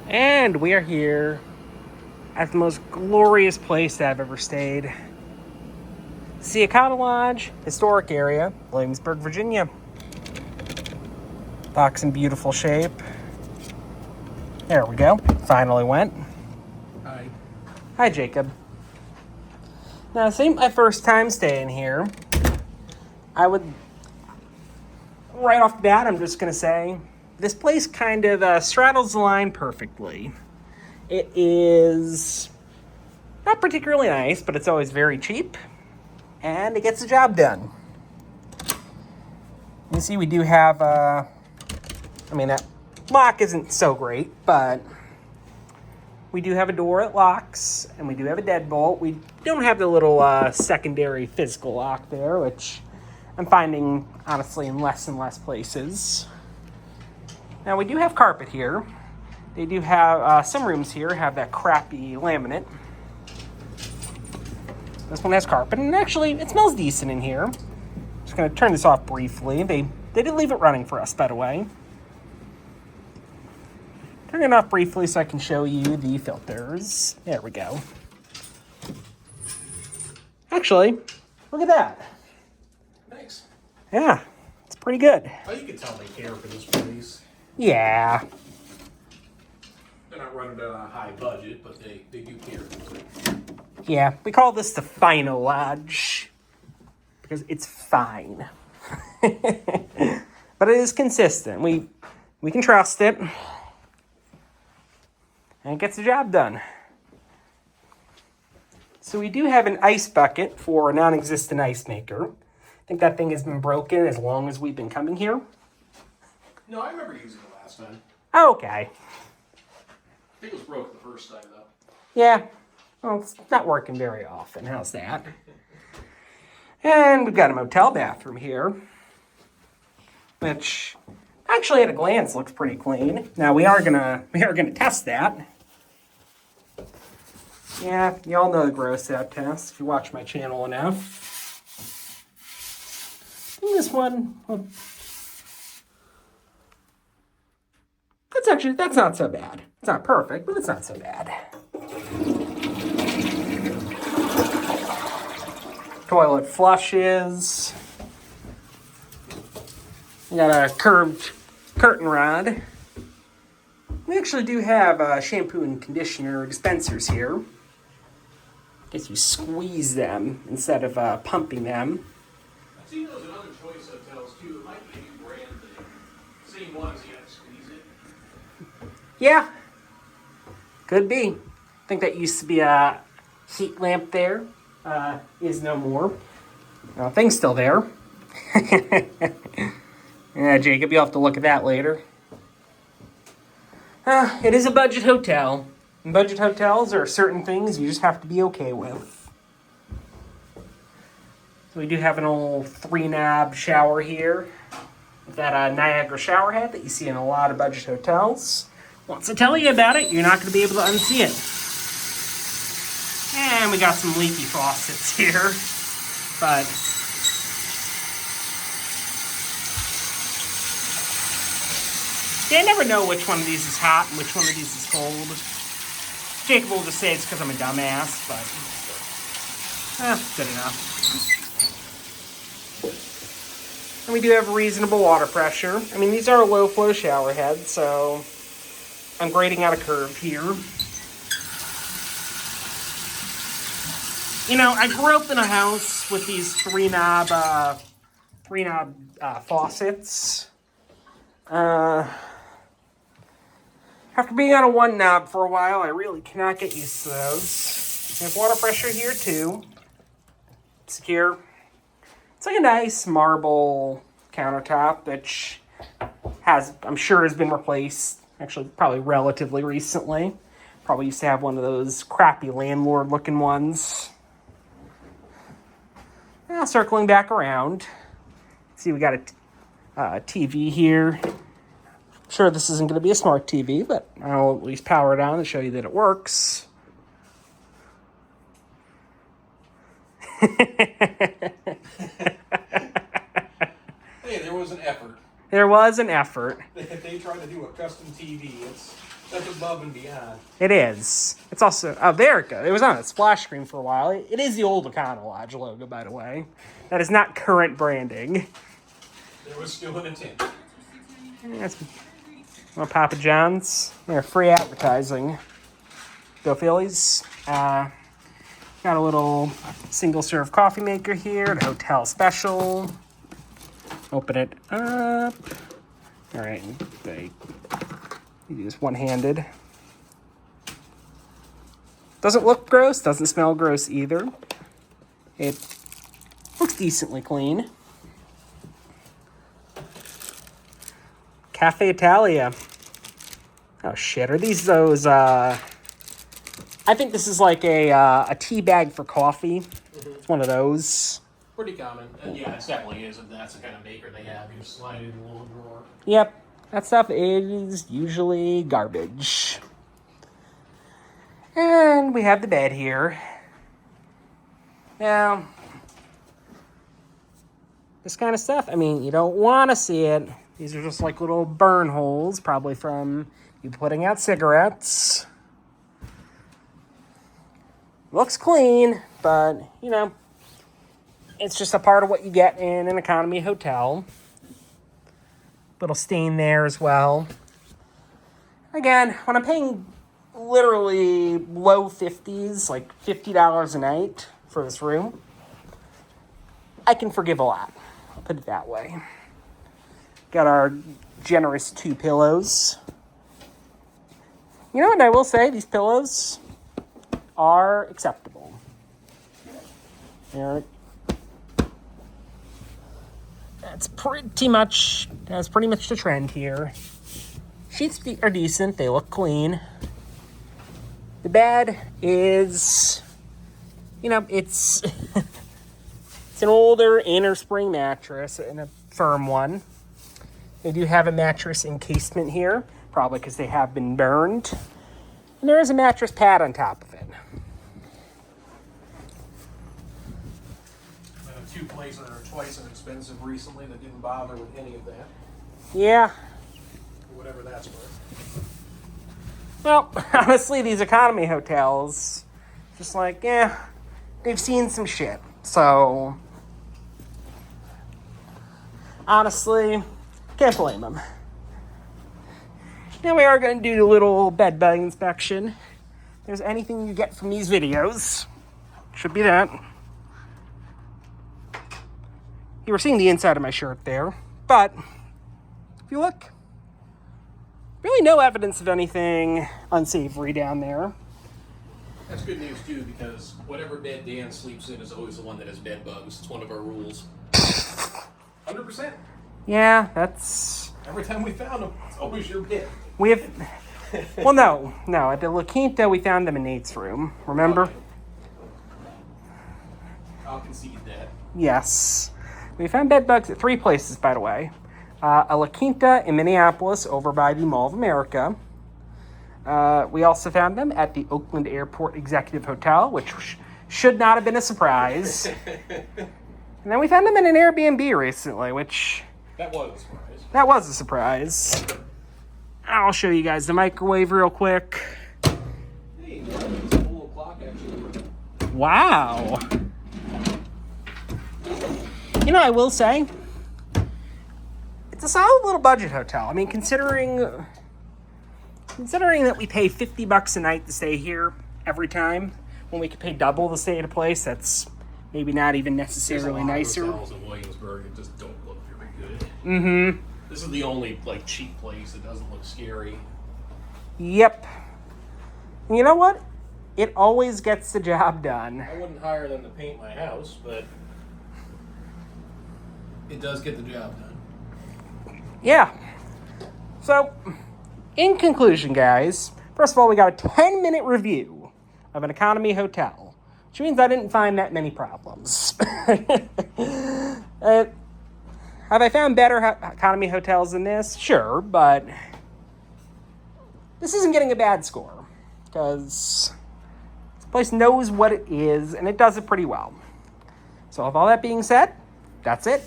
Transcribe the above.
And we are here at the most glorious place that I've ever stayed. It's the Econo Lodge, historic area, Williamsburg, Virginia. Dock's in beautiful shape. There we go. Finally went. Hi. Hi, Jacob. Now, this ain't my first time staying here. Right off the bat, I'm just going to say, this place kind of straddles the line perfectly. It is not particularly nice, but it's always very cheap, and it gets the job done. You see, we do have, that lock isn't so great, but we do have a door that locks, and we do have a deadbolt. We don't have the little secondary physical lock there, which I'm finding, honestly, in less and less places. Now, we do have carpet here. They do have, some rooms here have that crappy laminate. This one has carpet, and actually, it smells decent in here. Just going to turn this off briefly. They did leave it running for us, by the way. Turn it off briefly so I can show you the filters. There we go. Actually, look at that. Thanks. Yeah, it's pretty good. Oh, you can tell they care for this place. Yeah. They're not running on a high budget, but they do care for it. Yeah, we call this the Econo Lodge because it's fine. But it is consistent. We can trust it. And it gets the job done. So we do have an ice bucket for a non-existent ice maker. I think that thing has been broken as long as we've been coming here. No, I remember using it last time. Okay. I think it was broken the first time, though. Yeah. Well, it's not working very often. How's that? And we've got a motel bathroom here, which actually at a glance looks pretty clean. Now we are gonna test that. Yeah, y'all know the gross out test if you watch my channel enough. I think this one, well, that's not so bad. It's not perfect, but it's not so bad. Toilet flushes. We got a curved curtain rod. We actually do have shampoo and conditioner dispensers here. I guess you squeeze them instead of pumping them. I've seen those in other choice hotels, too. It might be a new brand thing. Same ones, you have to squeeze it. Yeah, could be. I think that used to be a heat lamp there. Is no more. Thing's still there. Yeah, Jacob, you'll have to look at that later. It is a budget hotel. And budget hotels are certain things you just have to be okay with. So we do have an old 3-knob shower here. With that Niagara shower head that you see in a lot of budget hotels. Once I tell you about it, you're not going to be able to unsee it. And we got some leaky faucets here. But I never know which one of these is hot and which one of these is cold. Jacob will just say it's because I'm a dumbass, but good enough. And we do have reasonable water pressure. I mean, these are low flow shower heads, so I'm grading out a curve here. You know, I grew up in a house with these 3-knob faucets. After being on a 1-knob for a while, I really cannot get used to those. There's water pressure here too. Secure. It's like a nice marble countertop, which I'm sure has been replaced, actually probably relatively recently. Probably used to have one of those crappy landlord-looking ones. Now, circling back around. See, we got a TV here. I'm sure this isn't going to be a smart TV, but I'll at least power it on to show you that it works. Hey, there was an effort. There was an effort. They tried to do a custom TV. That's above and beyond. It is. It's also... Oh, there it goes. It was on a splash screen for a while. It is the old Econo Lodge logo, by the way. That is not current branding. There was still an intent. That's more Papa John's. They're free advertising. Go Phillies. Got a little single-serve coffee maker here. The hotel special. Open it up. All right. You do this one-handed. Doesn't look gross. Doesn't smell gross either. It looks decently clean. Cafe Italia. Oh shit! Are these those? I think this is like a tea bag for coffee. Mm-hmm. It's one of those. Pretty common. Yeah, it definitely is. If that's the kind of maker they have, you slide it in a little drawer. Yep, that stuff is usually garbage. And we have the bed here. Now, this kind of stuff, I mean, you don't want to see it. These are just like little burn holes, probably from you putting out cigarettes. Looks clean, but, you know, it's just a part of what you get in an economy hotel. Little stain there as well. Again, when I'm paying literally low 50s, like $50 a night for this room, I can forgive a lot. I'll put it that way. Got our generous 2 pillows. You know what I will say? These pillows are acceptable. That's pretty much the trend here. Sheets are decent. They look clean. The bed is, you know, it's it's an older inner spring mattress and a firm one. They do have a mattress encasement here, probably because they have been burned. And there is a mattress pad on top of it. Two places are twice as expensive recently that didn't bother with any of that. Yeah. Whatever that's worth. Well, honestly, these economy hotels, just like, yeah, they've seen some shit. So, honestly, can't blame them. Now we are going to do a little bed bug inspection. If there's anything you get from these videos, should be that. You were seeing the inside of my shirt there, but if you look, really no evidence of anything unsavory down there. That's good news too, because whatever bed Dan sleeps in is always the one that has bed bugs. It's one of our rules. 100%. Yeah, that's... Every time we found them, it's always your bed. We have... Well, no. At the La Quinta, we found them in Nate's room. Remember? Okay. I'll concede that. Yes. We found bed bugs at 3 places, by the way. A La Quinta in Minneapolis, over by the Mall of America. We also found them at the Oakland Airport Executive Hotel, which should not have been a surprise. And then we found them in an Airbnb recently, which... That was a surprise. That was a surprise. I'll show you guys the microwave real quick. Hey, it's a little clock actually. Wow. You know, I will say, it's a solid little budget hotel. I mean, considering that we pay $50 a night to stay here every time, when we could pay double to stay at a place that's maybe not even necessarily nicer. There's a lot of hotels in Williamsburg that just don't look very good. Mm-hmm. This is the only cheap place that doesn't look scary. Yep. And you know what? It always gets the job done. I wouldn't hire them to paint my house, but it does get the job done. Yeah. So, in conclusion, guys, first of all, we got a 10-minute review of an economy hotel, which means I didn't find that many problems. Have I found better economy hotels than this? Sure, but this isn't getting a bad score, because this place knows what it is, and it does it pretty well. So with all that being said, that's it.